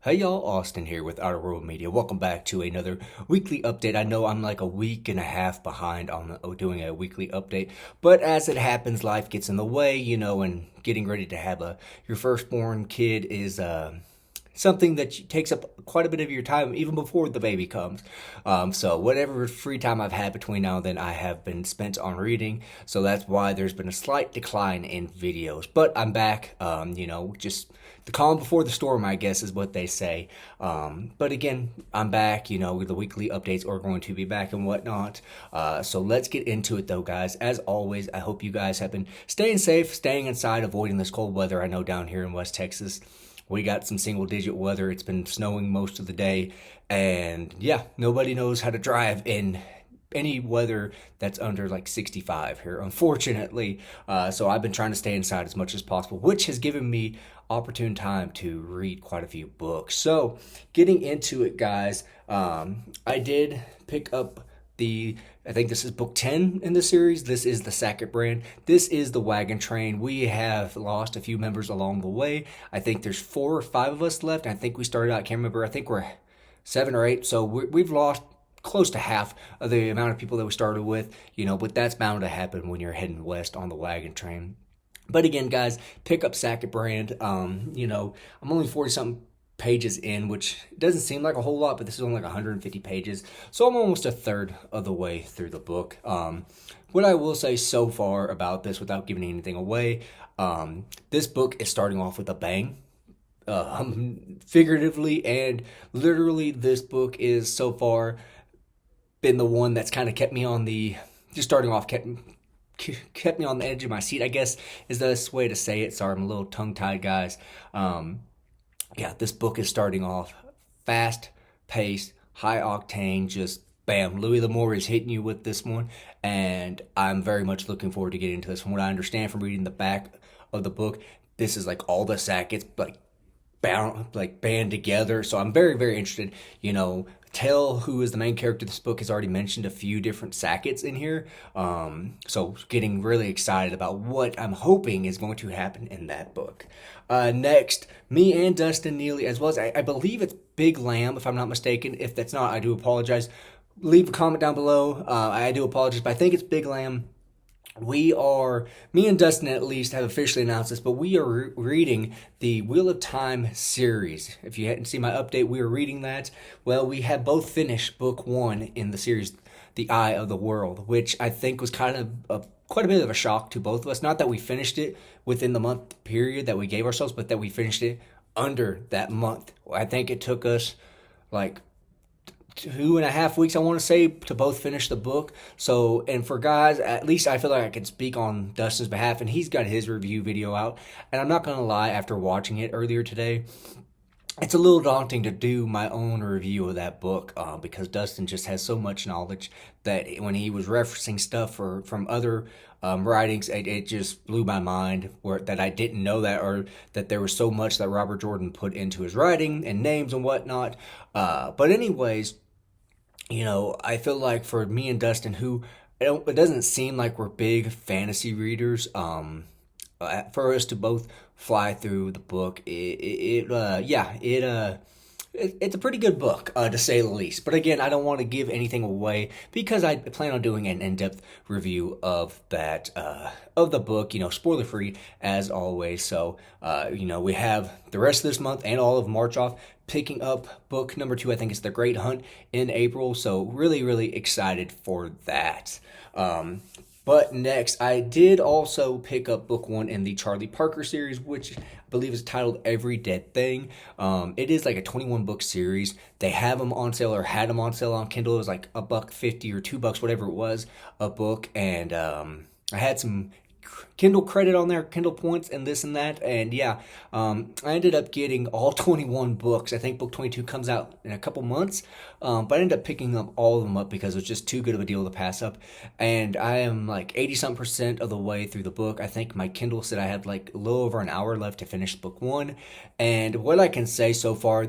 Hey y'all, Austin here with Outer World Media. Welcome back to another weekly update. I know I'm like a week and a half behind on doing a weekly update, but as it happens, life gets in the way, and getting ready to have your firstborn kid is something that takes up quite a bit of your time even before the baby comes. So whatever free time I've had between now and then, I have been spent on reading. So that's why there's been a slight decline in videos. But I'm back. Just the calm before the storm, I guess, is what they say. But again, I'm back. The weekly updates are going to be back and whatnot. So let's get into it, though, guys. As always, I hope you guys have been staying safe, staying inside, avoiding this cold weather. I know down here in West Texas, we got some single digit weather. It's been snowing most of the day. And yeah, nobody knows how to drive in any weather that's under like 65 here, unfortunately. So I've been trying to stay inside as much as possible, which has given me opportune time to read quite a few books. So getting into it, guys, I did pick up I think this is book 10 in the series. This is the Sackett brand. This is the wagon train. We have lost a few members along the way. I think there's 4 or 5 of us left. I think we started out, I can't remember, I think we're 7 or 8. So we've lost close to half of the amount of people that we started with, but that's bound to happen when you're heading west on the wagon train. But again, guys, pick up Sackett brand. I'm only 40 something pages in, which doesn't seem like a whole lot, but this is only like 150 pages. So I'm almost a third of the way through the book. What I will say so far about this without giving anything away, this book is starting off with a bang. Figuratively and literally, this book is so far been the one that's kind of kept me on just starting off, kept me on the edge of my seat, I guess is the best way to say it. Sorry, I'm a little tongue-tied, guys. Yeah, this book is starting off fast paced, high octane, just bam. Louis L'Amour is hitting you with this one, and I'm very much looking forward to getting into this. From what I understand from reading the back of the book, this is like all the Sacketts band together. So I'm very, very interested. Tell, who is the main character of this book, has already mentioned a few different Sacketts in here. So getting really excited about what I'm hoping is going to happen in that book. Next, me and Dustin Neely, as well as I believe it's Big Lamb, if I'm not mistaken. If that's not, I do apologize. Leave a comment down below. I do apologize, but I think it's Big Lamb. Me and Dustin at least have officially announced this, but we are reading the Wheel of Time series. If you hadn't seen my update, we are reading that. Well, we have both finished book 1 in the series, The Eye of the World, which I think was kind of quite a bit of a shock to both of us. Not that we finished it within the month period that we gave ourselves, but that we finished it under that month. I think it took us like 2.5 weeks, I want to say, to both finish the book. So, and for guys, at least I feel like I can speak on Dustin's behalf, and he's got his review video out. And I'm not going to lie, after watching it earlier today, it's a little daunting to do my own review of that book, because Dustin just has so much knowledge that when he was referencing stuff from other writings, it just blew my mind that I didn't know that, or that there was so much that Robert Jordan put into his writing and names and whatnot. But anyways, I feel like for me and Dustin, who it doesn't seem like we're big fantasy readers, for us to both fly through the book, it's a pretty good book, to say the least. But again, I don't want to give anything away because I plan on doing an in-depth review of that, of the book, spoiler free as always. So, we have the rest of this month and all of March off, picking up book number 2. I think it's The Great Hunt in April. So really, really excited for that. But next, I did also pick up book 1 in the Charlie Parker series, which I believe is titled Every Dead Thing. It is like a 21 book series. They have them on sale, or had them on sale on Kindle. It was like $1.50 or $2, whatever it was, a book. And I had some Kindle credit on there, Kindle points, and this and that. And yeah, I ended up getting all 21 books. I think book 22 comes out in a couple months. But I ended up picking up all of them up because it was just too good of a deal to pass up. And I am like 80% of the way through the book. I think my Kindle said I had like a little over an hour left to finish book 1. And what I can say so far, I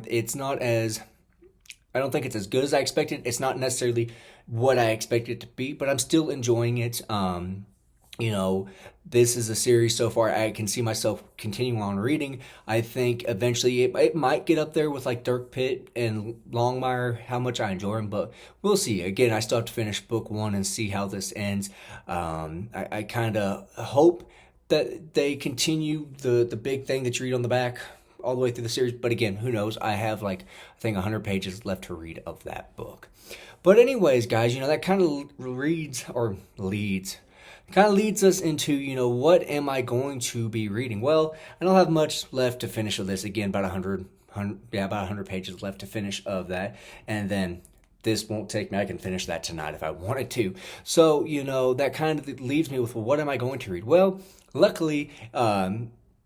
don't think it's as good as I expected. It's not necessarily what I expected it to be, but I'm still enjoying it. you know, this is a series so far I can see myself continuing on reading. I think eventually it might get up there with like Dirk Pitt and Longmire, how much I enjoy them, but we'll see. Again, I still have to finish book one and see how this ends. I kind of hope that they continue the big thing that you read on the back all the way through the series. But again, who knows? I have like, I think 100 pages left to read of that book. But anyways, guys, that kind of leads us into, what am I going to be reading? Well, I don't have much left to finish of this. Again, about 100 pages left to finish of that. And then this won't take me. I can finish that tonight if I wanted to. So, that kind of leaves me with, well, what am I going to read? Well, luckily,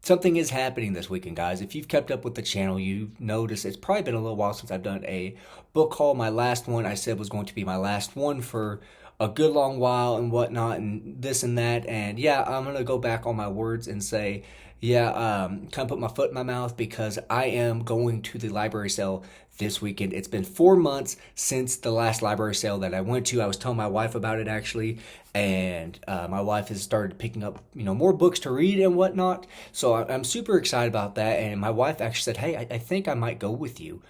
something is happening this weekend, guys. If you've kept up with the channel, you've noticed it's probably been a little while since I've done a book haul. My last one I said was going to be my last one for a good long while and whatnot and this and that. And yeah, I'm going to go back on my words and say, yeah, kind of put my foot in my mouth because I am going to the library sale this weekend. It's been 4 months since the last library sale that I went to. I was telling my wife about it actually, and my wife has started picking up, more books to read and whatnot. So I'm super excited about that. And my wife actually said, "Hey, I think I might go with you.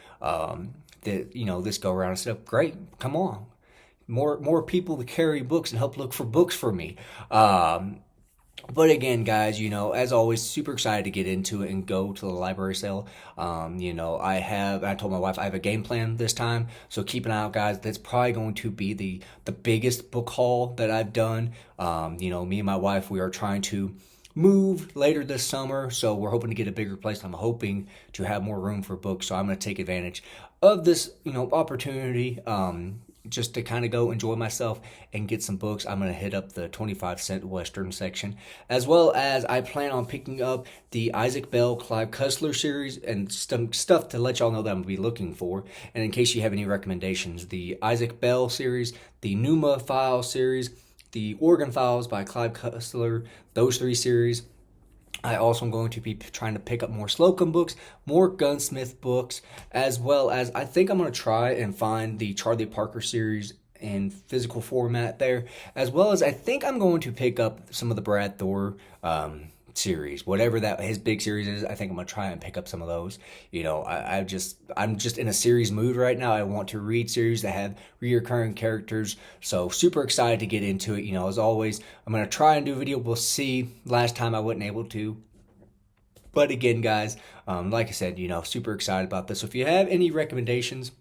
This go around." I said, "Great, come on." More people to carry books and help look for books for me. But again, guys, as always, super excited to get into it and go to the library sale. I told my wife I have a game plan this time, so keep an eye out, guys. That's probably going to be the biggest book haul that I've done. Me and my wife, we are trying to move later this summer, so we're hoping to get a bigger place. I'm hoping to have more room for books, so I'm going to take advantage of this, opportunity. Just to kind of go enjoy myself and get some books. I'm going to hit up the 25-cent Western section, as well as I plan on picking up the Isaac Bell, Clive Cussler series and some stuff to let y'all know that I'm going to be looking for. And in case you have any recommendations, the Isaac Bell series, the Numa Files series, the Oregon Files by Clive Cussler, those 3 series. I also am going to be trying to pick up more Slocum books, more Gunsmith books, as well as I think I'm going to try and find the Charlie Parker series in physical format there, as well as I think I'm going to pick up some of the Brad Thor series, whatever that his big series is. I think I'm gonna try and pick up some of those. I'm just in a series mood right now. I want to read series that have reoccurring characters, so super excited to get into it. As always, I'm gonna try and do a video. We'll see. Last time I wasn't able to, but again, guys, like I said, super excited about this. So if you have any recommendations,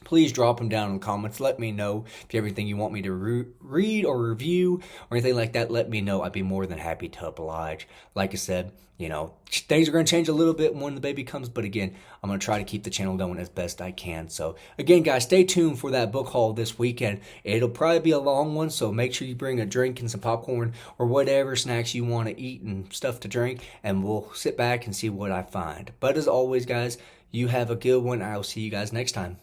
please drop them down in the comments. Let me know if you have anything you want me to read or review or anything like that. Let me know. I'd be more than happy to oblige. Like I said, things are going to change a little bit when the baby comes. But again, I'm going to try to keep the channel going as best I can. So again, guys, stay tuned for that book haul this weekend. It'll probably be a long one. So make sure you bring a drink and some popcorn or whatever snacks you want to eat and stuff to drink. And we'll sit back and see what I find. But as always, guys, you have a good one. I'll see you guys next time.